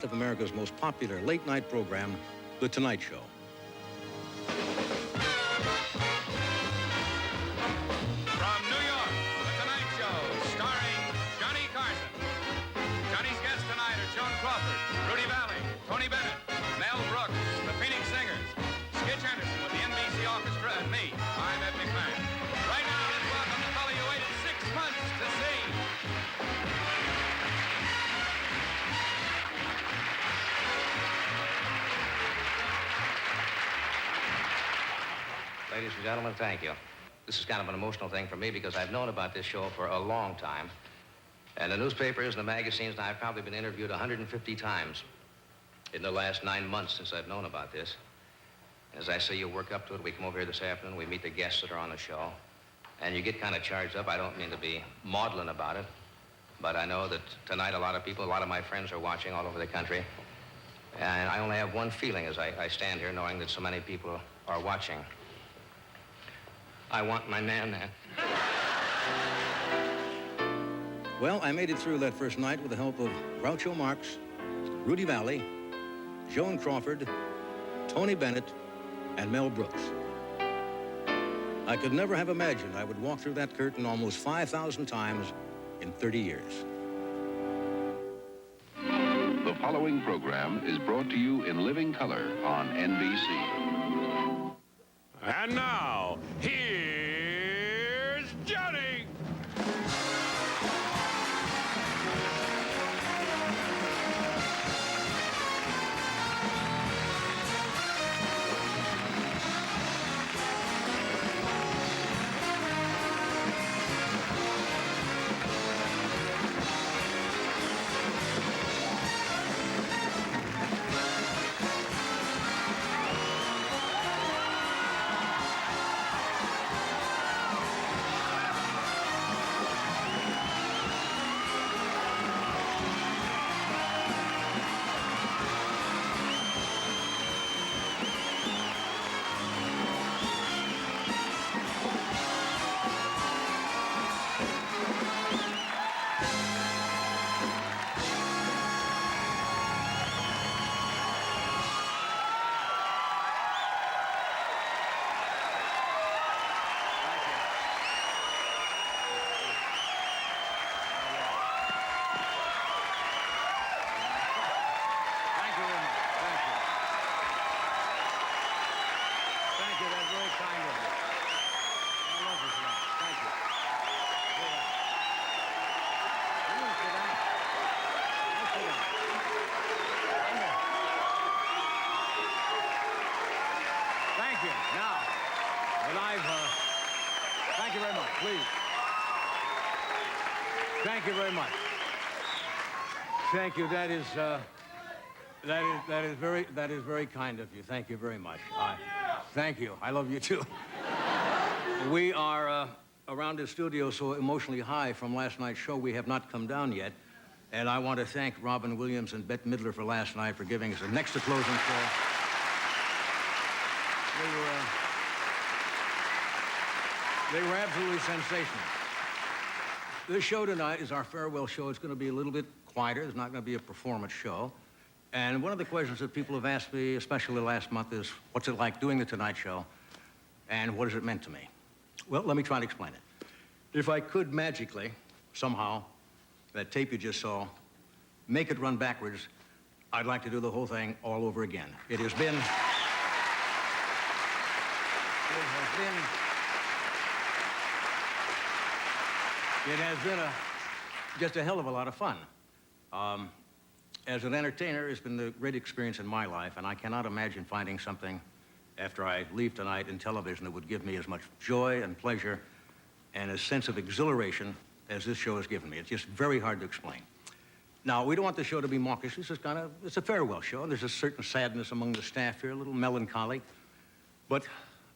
of America's most popular late-night program, The Tonight Show. From New York, The Tonight Show, starring Johnny Carson. Johnny's guests tonight are Joan Crawford, Rudy Valley, Tony Bennett, Mel Brooks, the Phoenix Singers, Skitch Henderson with the NBC Orchestra, and me. I'm Ed McMahon. Right now, let's welcome the fellow you waited 6 months to see. Ladies and gentlemen, thank you. This is kind of an emotional thing for me because I've known about this show for a long time. And the newspapers and the magazines, and I've probably been interviewed 150 times in the last 9 months since I've known about this. As I say, you work up to it. We come over here this afternoon. We meet the guests that are on the show. And you get kind of charged up. I don't mean to be maudlin about it. But I know that tonight a lot of my friends are watching all over the country. And I only have one feeling as I stand here knowing that so many people are watching. I want my nan-nan. Well, I made it through that first night with the help of Groucho Marx, Rudy Valley, Joan Crawford, Tony Bennett, and Mel Brooks. I could never have imagined I would walk through that curtain almost 5,000 times in 30 years. The following program is brought to you in living color on NBC. And now, here's Johnny. Thank you very much, please. Thank you very much. Thank you. That is very kind of you. Thank you very much. Thank you. I love you too. We are around the studio so emotionally high from last night's show. We have not come down yet, and I want to thank Robin Williams and Bette Midler for last night for giving us a next to closing show. They were absolutely sensational. This show tonight is our farewell show. It's going to be a little bit quieter. It's not going to be a performance show. And one of the questions that people have asked me, especially last month, is what's it like doing the Tonight Show, and what has it meant to me? Well, let me try to explain it. If I could magically, somehow, that tape you just saw, make it run backwards, I'd like to do the whole thing all over again. It has been just a hell of a lot of fun. As an entertainer, it's been a great experience in my life, and I cannot imagine finding something after I leave tonight in television that would give me as much joy and pleasure and a sense of exhilaration as this show has given me. It's just very hard to explain. Now, we don't want the show to be mawkish. This is it's a farewell show, and there's a certain sadness among the staff here, a little melancholy. But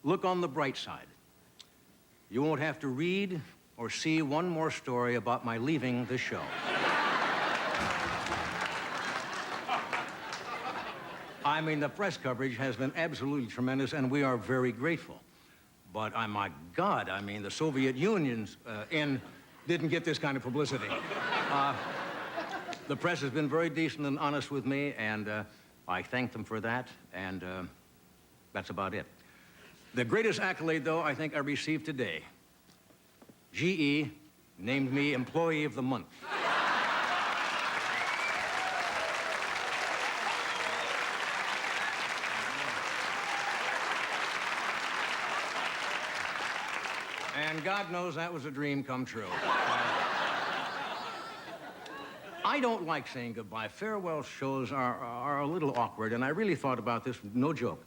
look on the bright side. You won't have to read or see one more story about my leaving this show. I mean, the press coverage has been absolutely tremendous, and we are very grateful. But, my God, I mean, the Soviet Union's didn't get this kind of publicity. The press has been very decent and honest with me, and I thank them for that, and that's about it. The greatest accolade, though, I think I received today. GE named me Employee of the Month. And God knows that was a dream come true. I don't like saying goodbye. Farewell shows are a little awkward, and I really thought about this, no joke.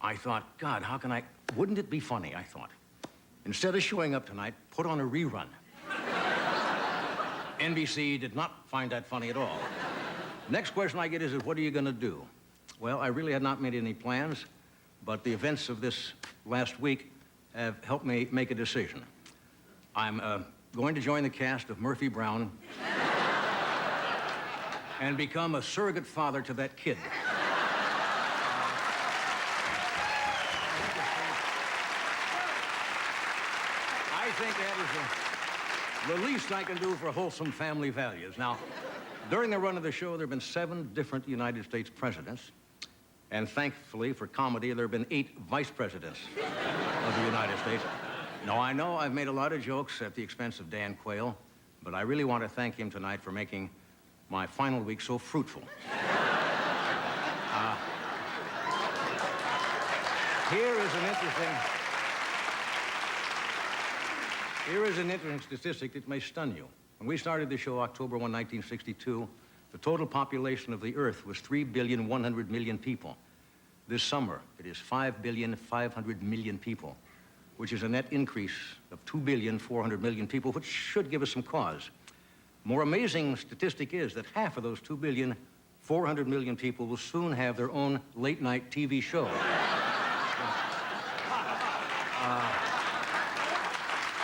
I thought, God, how can I... Wouldn't it be funny, I thought, instead of showing up tonight, put on a rerun. NBC did not find that funny at all. Next question I get is, what are you going to do? Well, I really had not made any plans, but the events of this last week have helped me make a decision. I'm going to join the cast of Murphy Brown and become a surrogate father to that kid. I think that is the least I can do for wholesome family values. Now, during the run of the show, there have been 7 different United States presidents. And thankfully, for comedy, there have been 8 vice presidents of the United States. Now, I know I've made a lot of jokes at the expense of Dan Quayle, but I really want to thank him tonight for making my final week so fruitful. Here is an interesting statistic that may stun you. When we started the show October 1, 1962, the total population of the Earth was 3,100,000,000 people. This summer, it is 5,500,000,000 people, which is a net increase of 2,400,000,000 people, which should give us some cause. More amazing statistic is that half of those 2,400,000,000 people will soon have their own late-night TV show.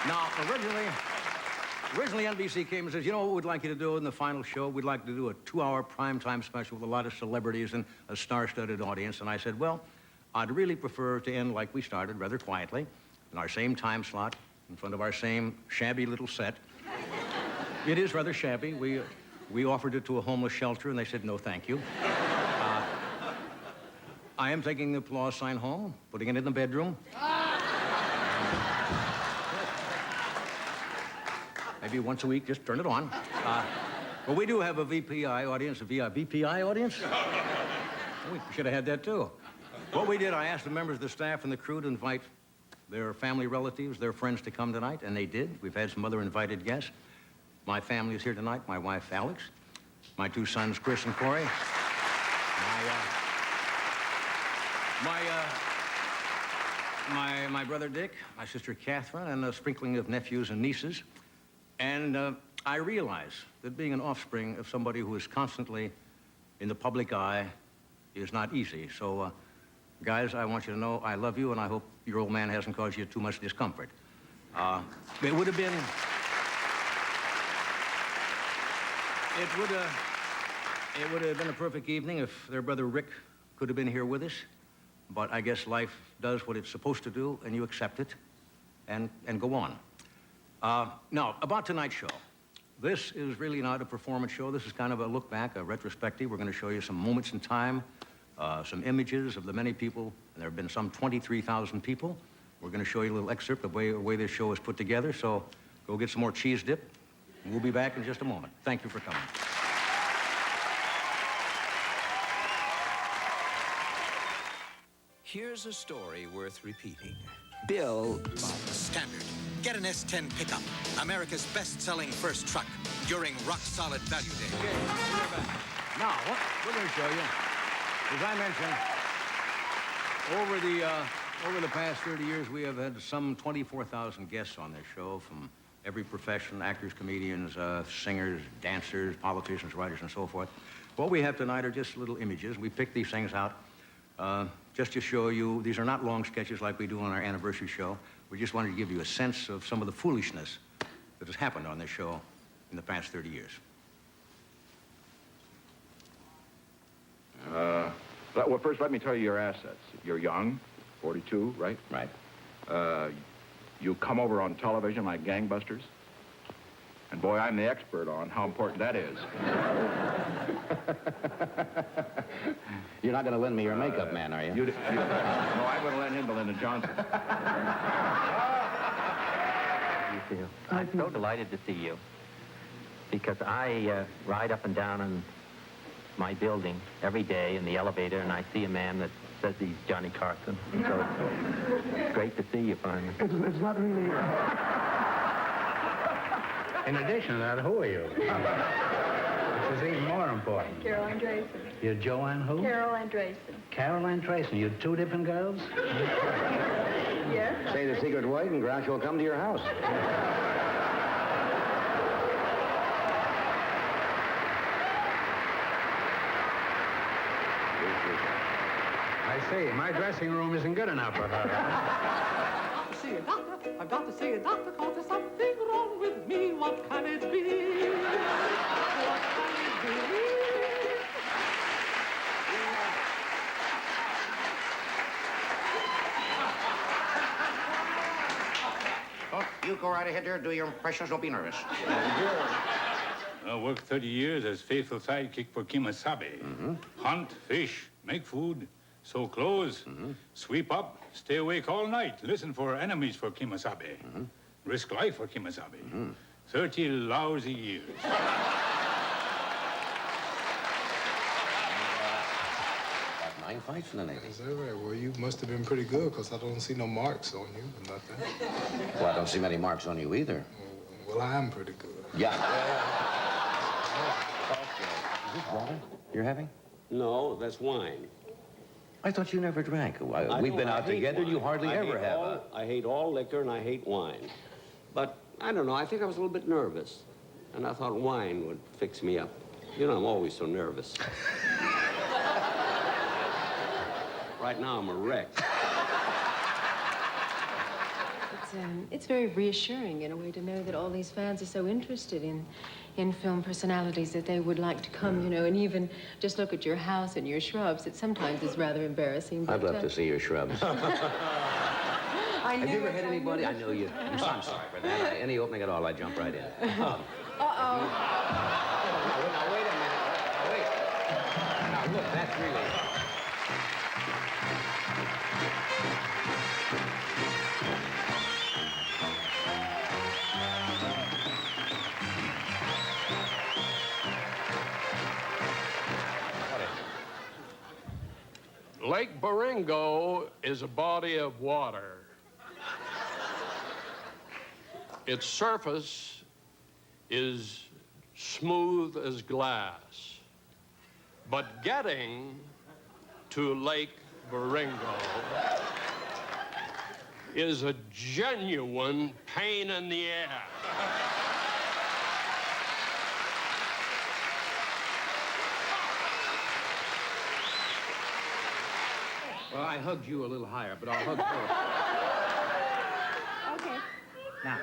Now, originally NBC came and says, you know what we'd like you to do in the final show? We'd like to do a 2-hour primetime special with a lot of celebrities and a star-studded audience. And I said, well, I'd really prefer to end like we started, rather quietly, in our same time slot, in front of our same shabby little set. It is rather shabby. We offered it to a homeless shelter, and they said, no, thank you. I am taking the applause sign home, putting it in the bedroom. Maybe once a week, just turn it on. But we do have a VPI audience, a VPI audience? We should have had that, too. What we did, I asked the members of the staff and the crew to invite their family relatives, their friends to come tonight, and they did. We've had some other invited guests. My family is here tonight, my wife, Alex, my 2 sons, Chris and Corey, my brother, Dick, my sister, Catherine, and a sprinkling of nephews and nieces. And I realize that being an offspring of somebody who is constantly in the public eye is not easy. So, guys, I want you to know I love you, and I hope your old man hasn't caused you too much discomfort. It would have been... It would have been a perfect evening if their brother Rick could have been here with us. But I guess life does what it's supposed to do, and you accept it and go on. Now, about tonight's show. This is really not a performance show. This is kind of a look back, a retrospective. We're going to show you some moments in time, some images of the many people. And there have been some 23,000 people. We're going to show you a little excerpt of the way this show is put together. So go get some more cheese dip. And we'll be back in just a moment. Thank you for coming. Here's a story worth repeating. Bill. Standard. Get an S10 pickup. America's best-selling first truck during rock-solid value day. Okay, we're back. Now, what we're going to show you, as I mentioned, over the past 30 years, we have had some 24,000 guests on this show from every profession, actors, comedians, singers, dancers, politicians, writers, and so forth. What we have tonight are just little images. We picked these things out just to show you. These are not long sketches like we do on our anniversary show. We just wanted to give you a sense of some of the foolishness that has happened on this show in the past 30 years. Well, first, let me tell you your assets. You're young, 42, right? Right. You come over on television like gangbusters. And boy, I'm the expert on how important that is. You're not going to lend me your makeup man, are you? No, I'm going to lend him to Lyndon Johnson. I'm so delighted to see you because I ride up and down in my building every day in the elevator, and I see a man that says he's Johnny Carson. So it's great to see you finally. It's not really... In addition to that, who are you? This is even more important. Carol Andreessen. You're Joanne who? Carol Andreessen. Carol Andreessen. You're two different girls? Yes. Say the secret word and Groucho will come to your house. I see. My dressing room isn't good enough for her. See a doctor. I've got to see a doctor because there's something wrong with me. What can it be? What can it be? Oh, you go right ahead there, do your impressions, don't be nervous. I worked 30 years as faithful sidekick for Kemosabe. Hunt, fish, make food, sew clothes, sweep up, stay awake all night, listen for enemies for Kemosabe, risk life for Kemosabe. 30 lousy years. Got 9 fights in the Navy. Is that right? Well, you must have been pretty good because I don't see no marks on you or nothing. Well, I don't see many marks on you either. Well, I am pretty good. Yeah. Is this water you're having? No, that's wine. I thought you never drank. We've been out together. Wine. You hardly ever have. I hate all liquor and I hate wine. But I don't know. I think I was a little bit nervous. And I thought wine would fix me up. You know, I'm always so nervous. Right now, I'm a wreck. It's very reassuring in a way to know that all these fans are so interested in film personalities that they would like to come, you know, and even just look at your house and your shrubs. It sometimes is rather embarrassing. I'd love to see your shrubs. Have Have you ever had anybody? I know you. I'm sorry for that. Any opening at all, I jump right in. Uh-oh. Now, wait a minute. Now, wait. Now, look, that's really... Lake Baringo is a body of water. Its surface is smooth as glass. But getting to Lake Baringo is a genuine pain in the ass. Well, I hugged you a little higher, but I'll hug her. Okay. Now,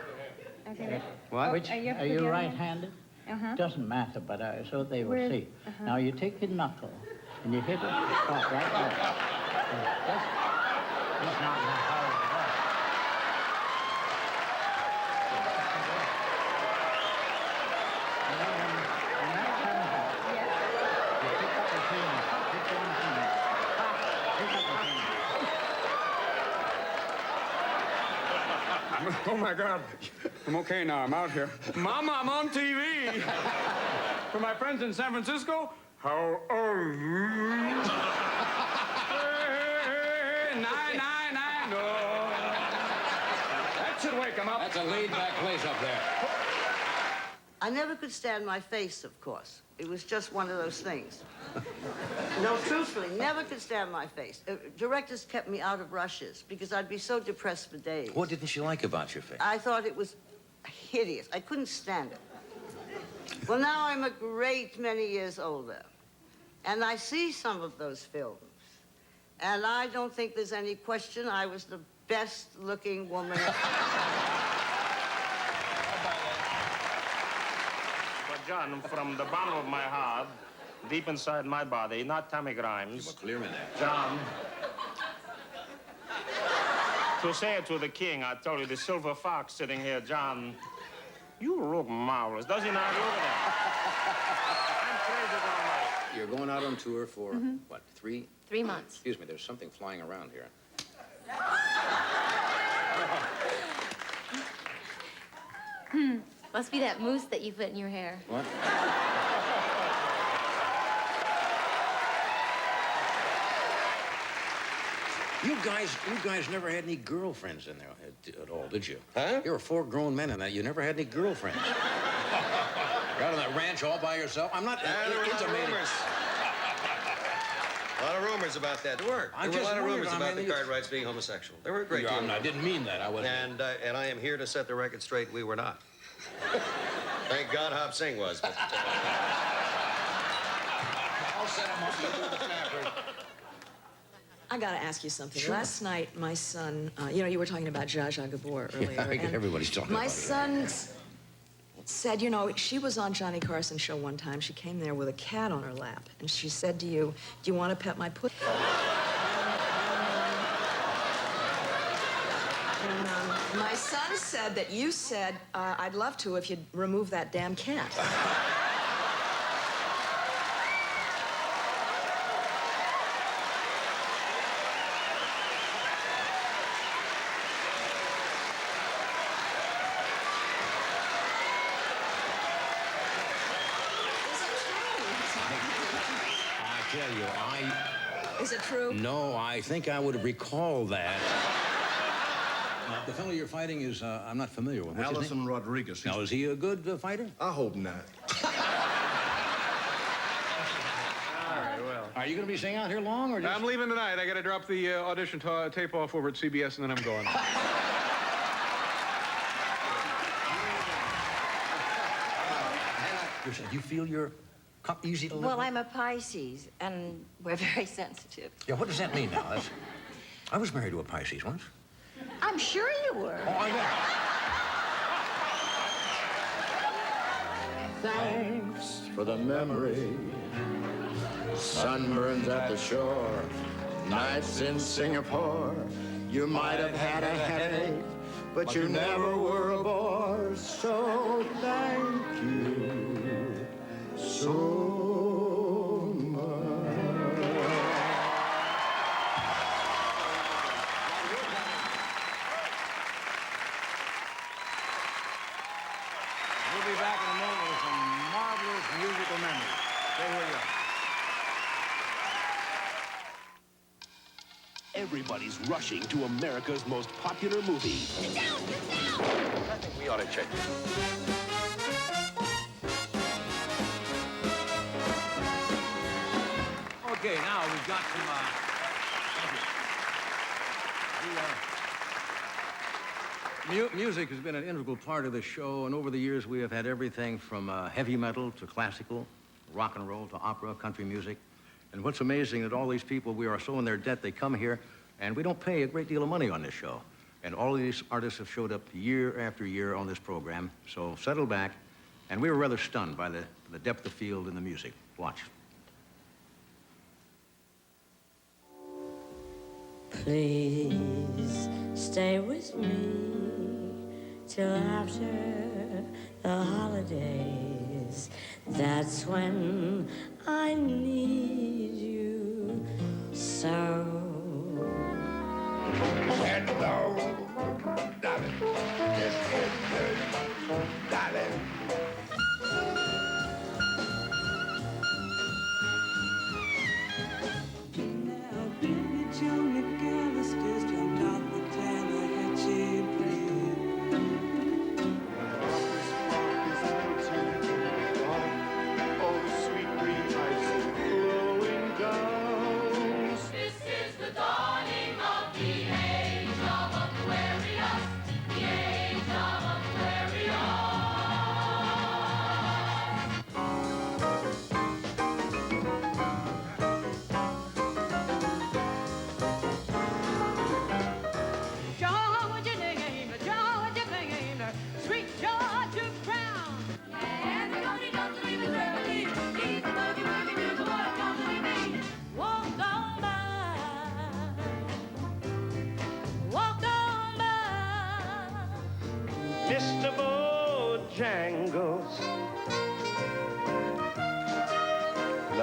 Okay. what? Which, Are you right-handed? Doesn't matter, but so they will see. Now you take your knuckle and you hit it spot right there. He's not in a hurry at all. And then when that comes out, you pick up the finger. Pick one finger. Pick up the finger. Oh, my God. I'm okay now. I'm out here. Mama, I'm on TV. For my friends in San Francisco, how are you? Hey, 999. Oh. That should wake them up. That's a laid-back place up there. I never could stand my face, of course. It was just one of those things. No, truthfully, never could stand my face. Directors kept me out of rushes because I'd be so depressed for days. What didn't you like about your face? I thought it was hideous. I couldn't stand it. Well, now I'm a great many years older, and I see some of those films, and I don't think there's any question I was the best-looking woman. But, John, from the bottom of my heart, deep inside my body, not Tammy Grimes. You were clear in there. John. To say it to the king, I told you, the silver fox sitting here, John, You look marvelous. Does he not? Look at that. I'm crazy all night. You're going out on tour for, what, 3? 3 months. Excuse me, there's something flying around here. Must be that mousse that you put in your hair. What? You guys never had any girlfriends in there at all, did you? Huh? You were 4 grown men in that. You never had any girlfriends. You're out on that ranch all by yourself. I'm not intimating. A lot of rumors about that. There were. There were a lot of rumors about the Cartwrights being homosexual. There were a great deal. I didn't mean that. I wasn't. And I am here to set the record straight. We were not. Thank God Hop Singh was. But, I'll set him up with the snapper. I got to ask you something. Sure. Last night, my son, you were talking about Zsa Zsa Gabor earlier. Yeah, everybody's talking about it. My son said, she was on Johnny Carson's show one time. She came there with a cat on her lap, and she said to you, "Do you want to pet my pussy?" And my son said that you said, "I'd love to if you'd remove that damn cat." Is it true? No, I think I would recall that. The fellow you're fighting is, I'm not familiar with. What's his name? Rodriguez. Now, is he a good fighter? I hope not. All right, well. Are you going to be staying out here long, or just... I'm leaving tonight. I got to drop the audition tape off over at CBS, and then I'm going. You feel you're easy to live Well, with? I'm a Pisces, and we're very sensitive. Yeah, what does that mean now? I was married to a Pisces once. I'm sure you were. Oh, I know. Thanks for the memory. Sunburns at the shore. Nights in Singapore. You might have had a headache, but you never were a bore. So thank you so much. We'll be back in a moment with some marvelous musical memories. Stay where you are. Everybody's rushing to America's most popular movie. I think we ought to check it. Okay, now we've got some, music has been an integral part of the show, and over the years we have had everything from heavy metal to classical, rock and roll to opera, country music. And what's amazing that all these people, we are so in their debt, they come here, and we don't pay a great deal of money on this show. And all of these artists have showed up year after year on this program, so settle back. And we were rather stunned by the depth of field in the music. Watch. Please stay with me till after the holidays. That's when I need you so. Hello, darling. This is darling. This is the dawning of the age of Aquarius.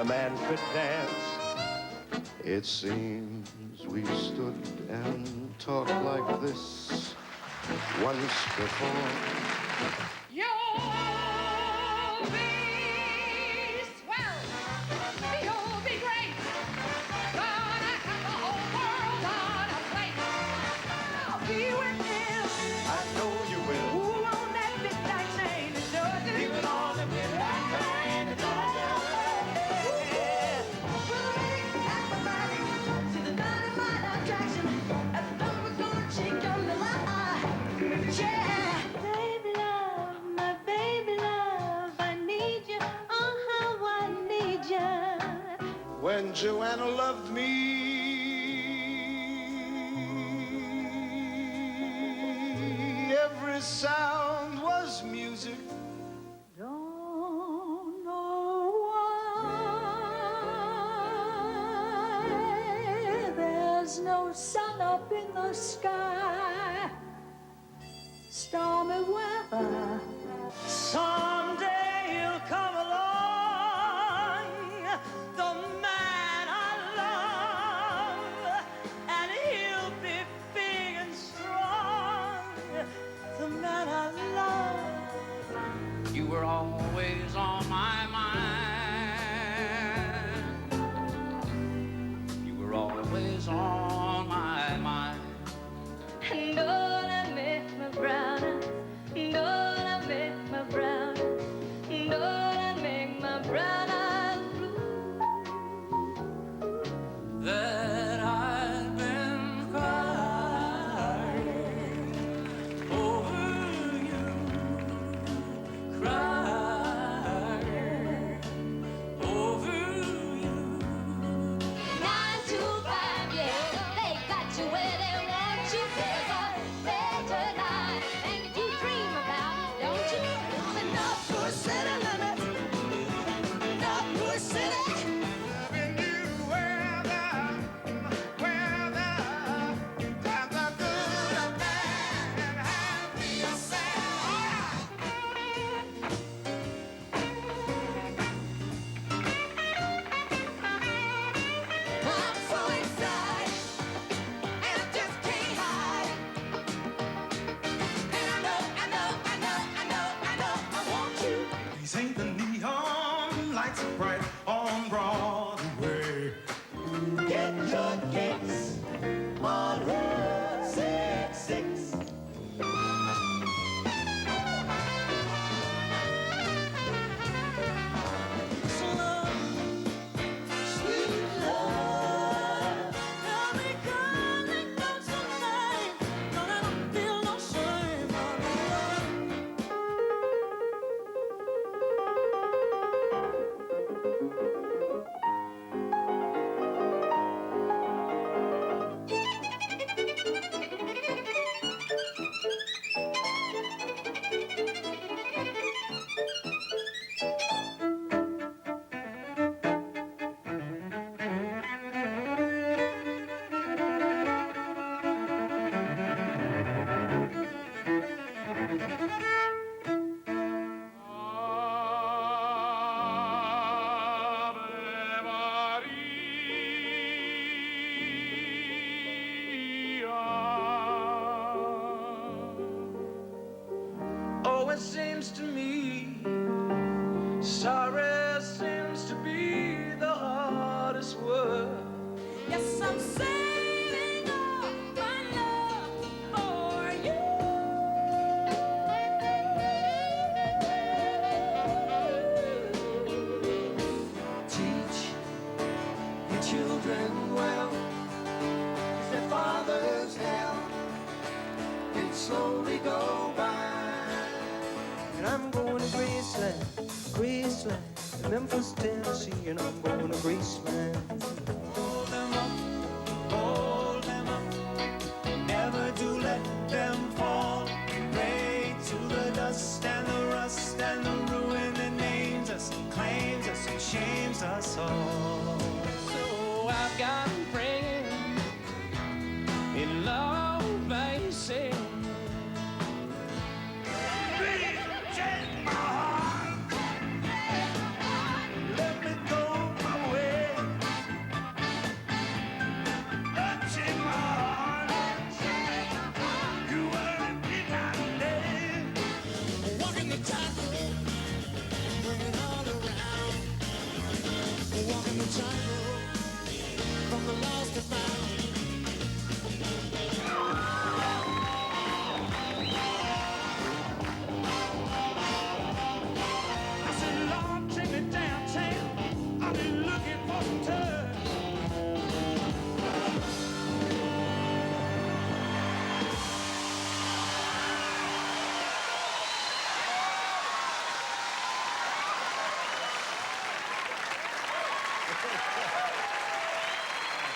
a man could dance. It seems we stood and talked like this once before. You'll be swell. You'll be great. Gonna have the whole world on a plate. I'll be with him. I know you will. Ooh, on that midnight train to Georgia. Even on the midnight train to Georgia. See the dynamite attraction. As the dog was gonna shake your little eye. Yeah. Baby love, my baby love, I need you, oh how I need you. When Joanna loved me, every sound was music. Don't know why there's no sun up in the sky. Stormy weather. Someday he'll come along, the man I love, and he'll be big and strong, the man I love. You were always on my mind. You were always on my mind. I'm gonna make my brown eyes, I'm gonna make my brown eyes, I'm gonna make my brown eyes blue. That I've been crying over you, crying over you. 9 to 5, yeah, they got you where they want you. There's a better life, and you dream about it, don't you? Enough for city limits, enough for city. Loving you whether times are good or bad, and happy or sad. I'm so excited, and I just can't hide. And I know, I want you. These ain't the neon lights are bright on Broadway. Get your kicks on Route 66. Sweet love, now they calling out some name. No, I don't feel no shame, my love. Oh, it seems to me sorry seems to be the hardest word. Yes, I'm saving all my love for you. Teach your children well, 'cause their father's hell can slowly go by. And I'm going to Graceland, Graceland, Memphis, Tennessee, and I'm going to Graceland. Hold them up, never do let them fall. Pray to the dust and the rust and the ruin that names us, claims us, and shames us all. So I've got praying in love, I say. Let me go, my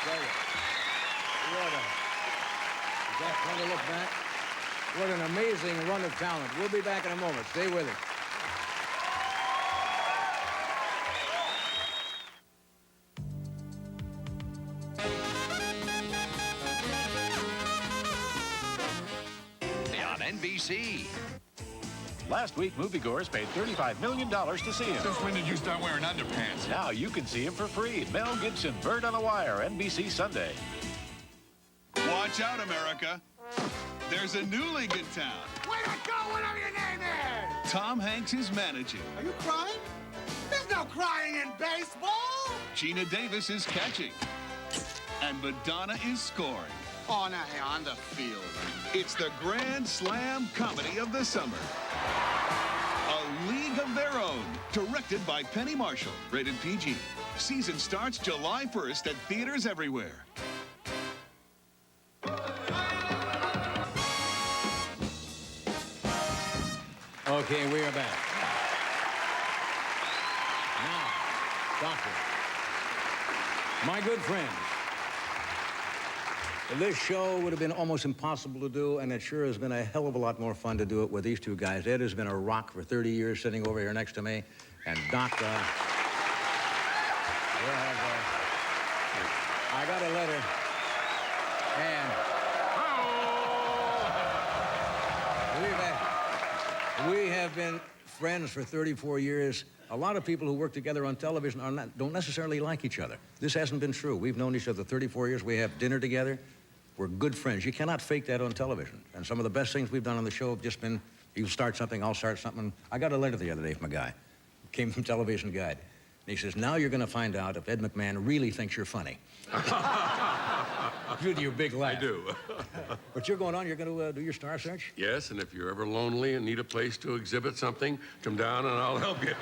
tell you, is that fun to look back? What an amazing run of talent. We'll be back in a moment. Stay with us. On NBC. Last week, moviegoers paid $35 million to see him. Since when did you start wearing underpants? Now you can see him for free. Mel Gibson, Bird on the Wire, NBC Sunday. Watch out, America. There's a new league in town. Way to go, whatever your name is! Tom Hanks is managing. Are you crying? There's no crying in baseball! Gina Davis is catching. And Madonna is scoring. Oh, now, hey, on the field. It's the Grand Slam comedy of the summer. A League of Their Own, directed by Penny Marshall, rated PG. Season starts July 1st at theaters everywhere. Okay, we are back. Now, Doctor, my good friends, this show would have been almost impossible to do, and it sure has been a hell of a lot more fun to do it with these two guys. Ed has been a rock for 30 years sitting over here next to me, and Doc, I got a letter, and we have been friends for 34 years. A lot of people who work together on television don't necessarily like each other. This hasn't been true. We've known each other 34 years. We have dinner together. We're good friends. You cannot fake that on television. And some of the best things we've done on the show have just been, you start something, I'll start something. I got a letter the other day from a guy. Came from Television Guide. And he says, now you're going to find out if Ed McMahon really thinks you're funny. With your big laugh. I do. But you're going on, you're going to do your star search? Yes, and if you're ever lonely and need a place to exhibit something, come down and I'll help you.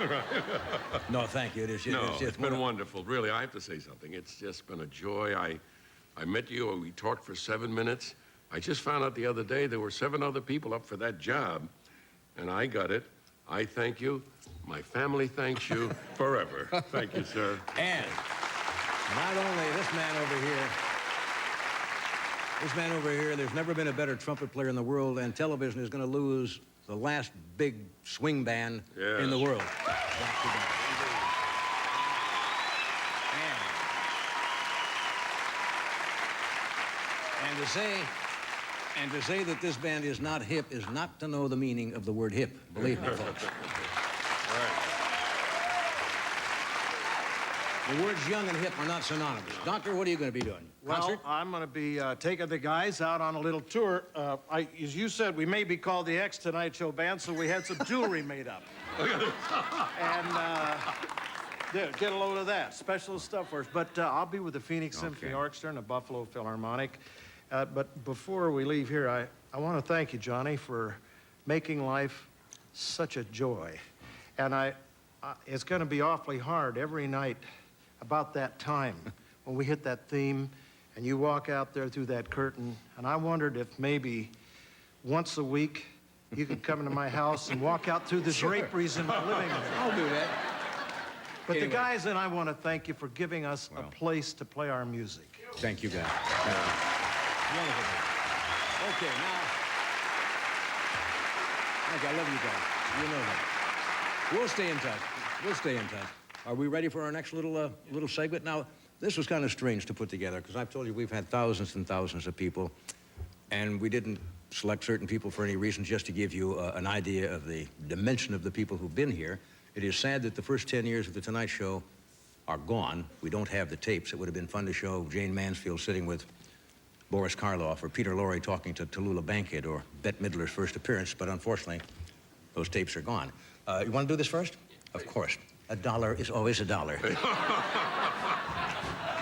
No, thank you. It's been wonderful. Really, I have to say something. It's just been a joy. I met you, and we talked for 7 minutes. I just found out the other day there were 7 other people up for that job, and I got it. I thank you. My family thanks you forever. Thank you, sir. And not only this man over here, there's never been a better trumpet player in the world, and television is going to lose the last big swing band in the world. And to say that this band is not hip is not to know the meaning of the word hip. Believe me, folks. The words young and hip are not synonymous. Doctor, what are you going to be doing? Concert? Well, I'm going to be taking the guys out on a little tour. As you said, we may be called the X Tonight Show Band, so we had some jewelry made up. And get a load of that. Special stuff for us. But I'll be with the Phoenix Symphony Orchestra and the Buffalo Philharmonic. But before we leave here, I want to thank you, Johnny, for making life such a joy. And it's going to be awfully hard every night about that time when we hit that theme and you walk out there through that curtain. And I wondered if maybe once a week you could come into my house and walk out through the draperies in my living room. I'll do that. But anyway, the guys and I want to thank you for giving us a place to play our music. Thank you, guys. Wonderful. Okay, now, I love you guys. You know that. We'll stay in touch. We'll stay in touch. Are we ready for our next little segment? Now, this was kind of strange to put together because I've told you we've had thousands and thousands of people, and we didn't select certain people for any reason, just to give you an idea of the dimension of the people who've been here. It is sad that the first 10 years of The Tonight Show are gone. We don't have the tapes. It would have been fun to show Jane Mansfield sitting with Boris Karloff or Peter Lorre talking to Tallulah Bankhead or Bette Midler's first appearance, but unfortunately, those tapes are gone. You want to do this first? Of course. $1 is always $1.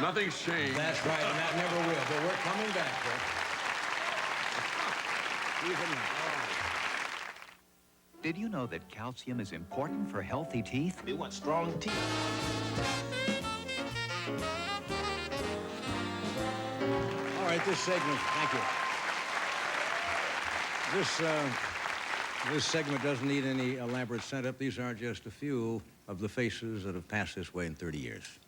Nothing's changed. That's right, and that never will. But we're coming back, Even now. Did you know that calcium is important for healthy teeth? We want strong teeth. All right, this segment, thank you. This segment doesn't need any elaborate setup. These are just a few of the faces that have passed this way in 30 years.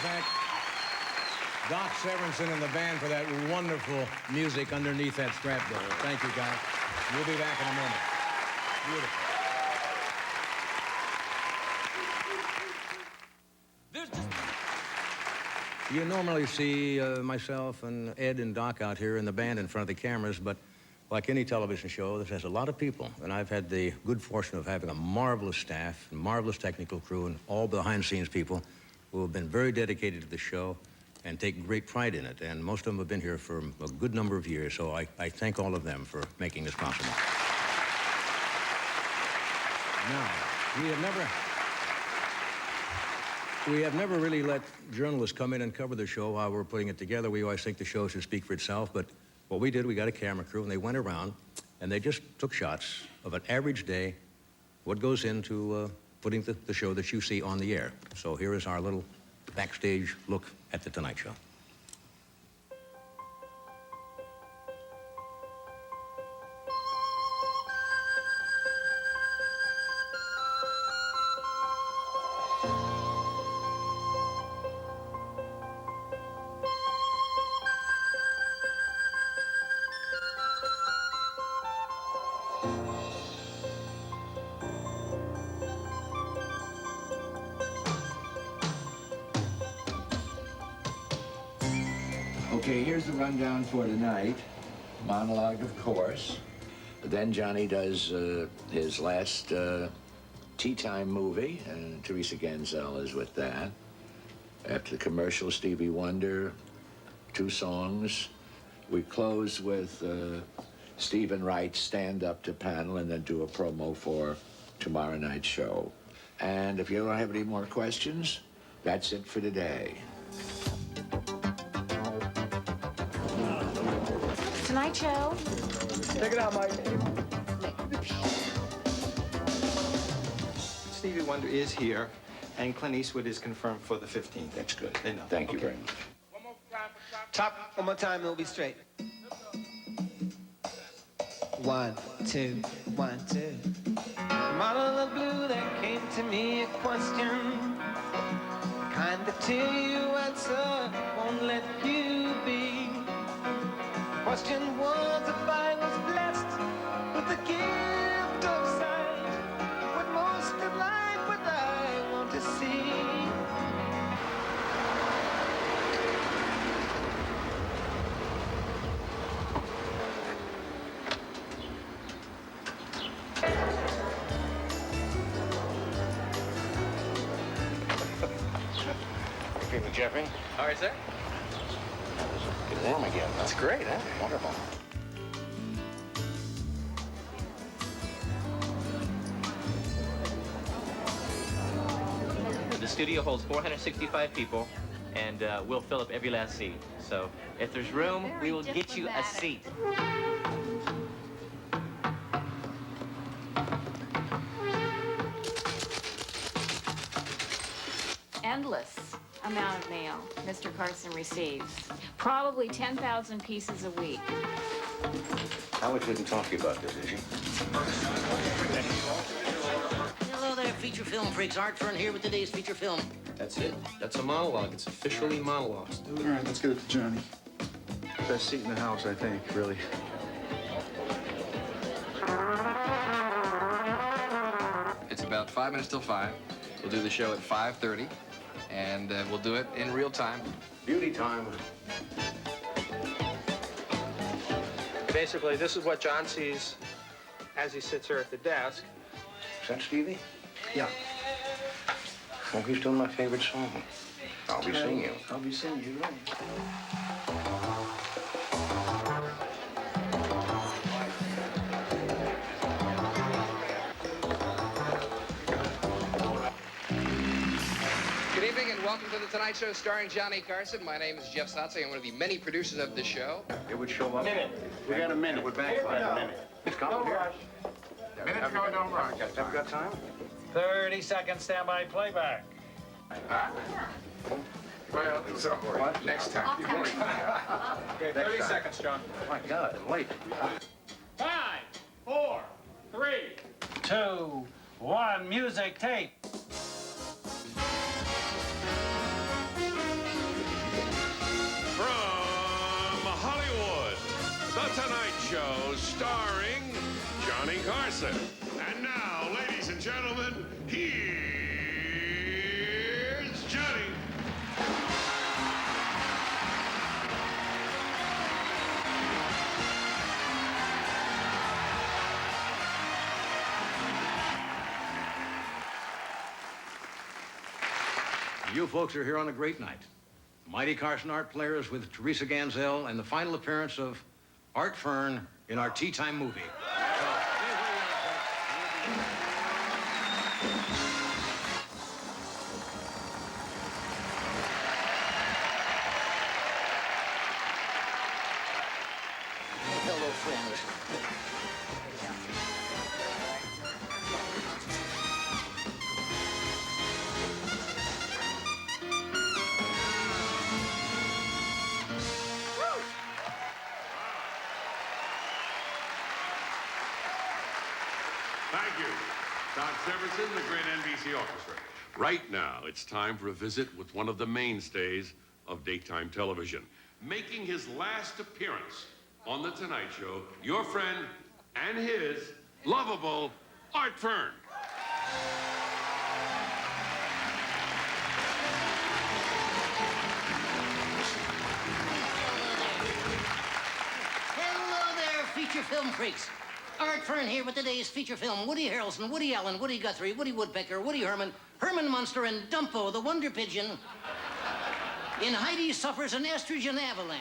thank Doc Severinsen and the band for that wonderful music underneath that strap there. Thank you, guys. We'll be back in a moment. Beautiful. You normally see myself and Ed and Doc out here in the band in front of the cameras, but like any television show, this has a lot of people, and I've had the good fortune of having a marvelous staff, and marvelous technical crew, and all behind-the-scenes people who have been very dedicated to the show, and take great pride in it. And most of them have been here for a good number of years, so I thank all of them for making this possible. Now, we have never really let journalists come in and cover the show while we're putting it together. We always think the show should speak for itself, but what we did, we got a camera crew, and they went around, and they just took shots of an average day, what goes into putting the show that you see on the air. So here is our little backstage look at The Tonight Show. Okay, here's the rundown for tonight. Monologue, of course. Then Johnny does his last tea time movie, and Teresa Ganzel is with that. After the commercial, Stevie Wonder, 2 songs. We close with Stephen Wright's stand-up to panel and then do a promo for tomorrow night's show. And if you don't have any more questions, that's it for today. Tonight Show. Check it out, Mike. Stevie Wonder is here, and Clint Eastwood is confirmed for the 15th. That's good. They know. Thank you very much. Top one more time, it'll be straight. 1, 2, 1, 2. Model of blue, there came to me a question. Kind that till you answer won't let you be. Question was if I was blessed with the gift of sight. What most of life would I want to see? Okay, with Jeffrey. All right, sir. Get warm again. That's great, huh? Wonderful. The studio holds 465 people, and we'll fill up every last seat. So if there's room, we will get you a seat. Endless amount of mail Mr. Carson receives. Probably 10,000 pieces a week. Alex didn't talk to you about this, did she? Hello there, feature film freaks. Art Fern here with today's feature film. That's it. That's a monologue. It's officially monologues. All right, let's get it to Johnny. Best seat in the house, I think, really. It's about 5 minutes till 5. We'll do the show at 5:30, and we'll do it in real time. Beauty time. Basically, this is what John sees as he sits here at the desk. Is that Stevie? Yeah. Well, he's doing my favorite song. I'll be seeing you. I'll be seeing you, right. Good evening and welcome to The Tonight Show starring Johnny Carson. My name is Jeff Satsing. I'm one of the many producers of this show. It would show up. Minute. We got a minute. We're back by a minute. It's coming here. Minutes go, don't rush. Have got time? 30 seconds standby playback. Well, so what? Next time. Okay, 30 seconds, John. Oh my God, I'm late. 5, 4, 3, 2, 1. Music tape. From Hollywood, The Tonight Show starring Johnny Carson. And now, ladies and gentlemen, here's Johnny. You folks are here on a great night. Mighty Carson Art Players with Teresa Ganzel and the final appearance of Art Fern in our Tea Time movie. Hello, friends. Thank you, Doc Severinsen, the great NBC Orchestra. Right now, it's time for a visit with one of the mainstays of daytime television. Making his last appearance on The Tonight Show, your friend and his lovable Art Fern. Hello there, feature film freaks. Art Fern here with today's feature film. Woody Harrelson, Woody Allen, Woody Guthrie, Woody Woodpecker, Woody Herman, Herman Munster, and Dumpo, the Wonder Pigeon, in Heidi Suffers an Estrogen Avalanche.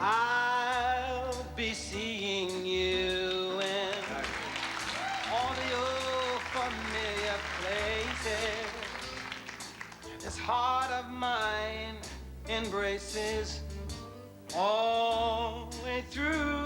I'll be seeing you in all the old familiar places. This heart of mine embraces all the way through.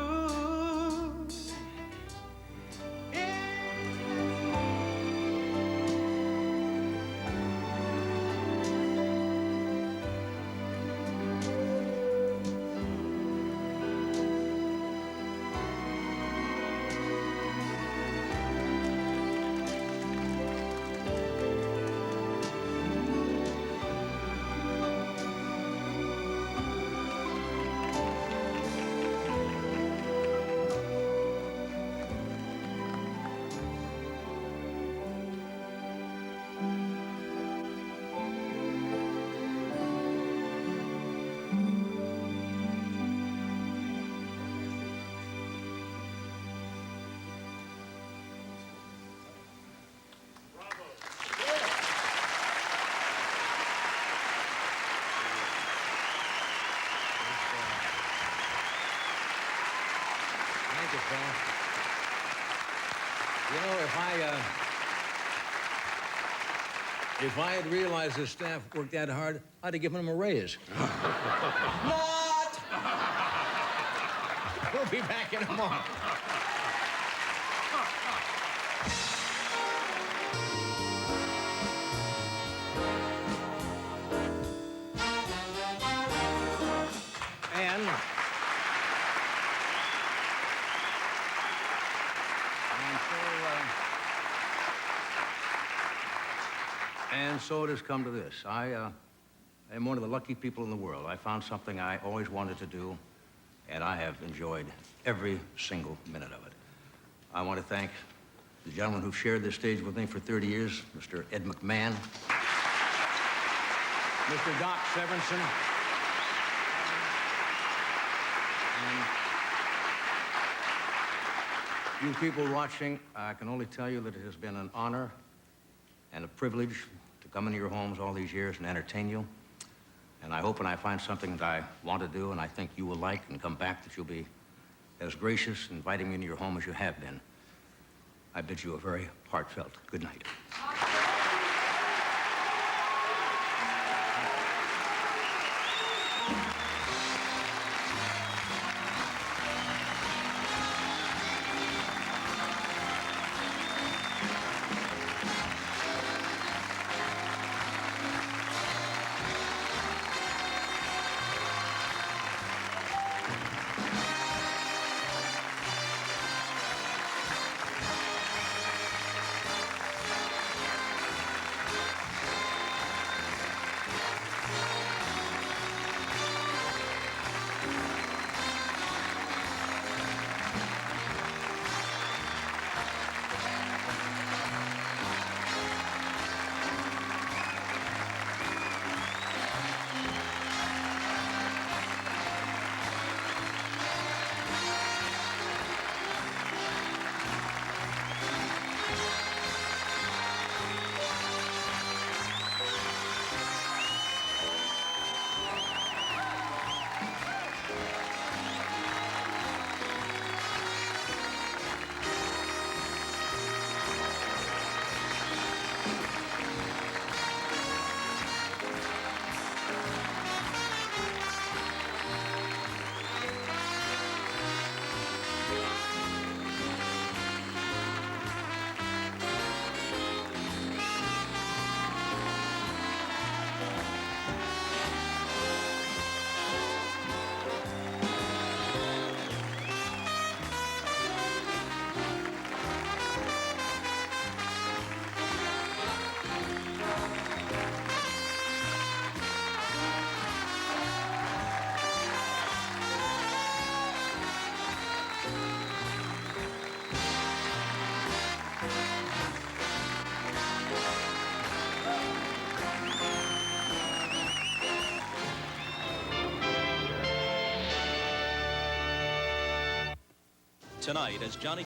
Thank you, Paul. You know, if I had realized this staff worked that hard, I'd have given them a raise. What? We'll be back in a moment. And so it has come to this. I am one of the lucky people in the world. I found something I always wanted to do, and I have enjoyed every single minute of it. I want to thank the gentleman who shared this stage with me for 30 years, Mr. Ed McMahon, Mr. Doc Severinsen, and you people watching. I can only tell you that it has been an honor and a privilege to come into your homes all these years and entertain you. And I hope when I find something that I want to do and I think you will like and come back, that you'll be as gracious inviting me into your home as you have been. I bid you a very heartfelt good night. tonight as Johnny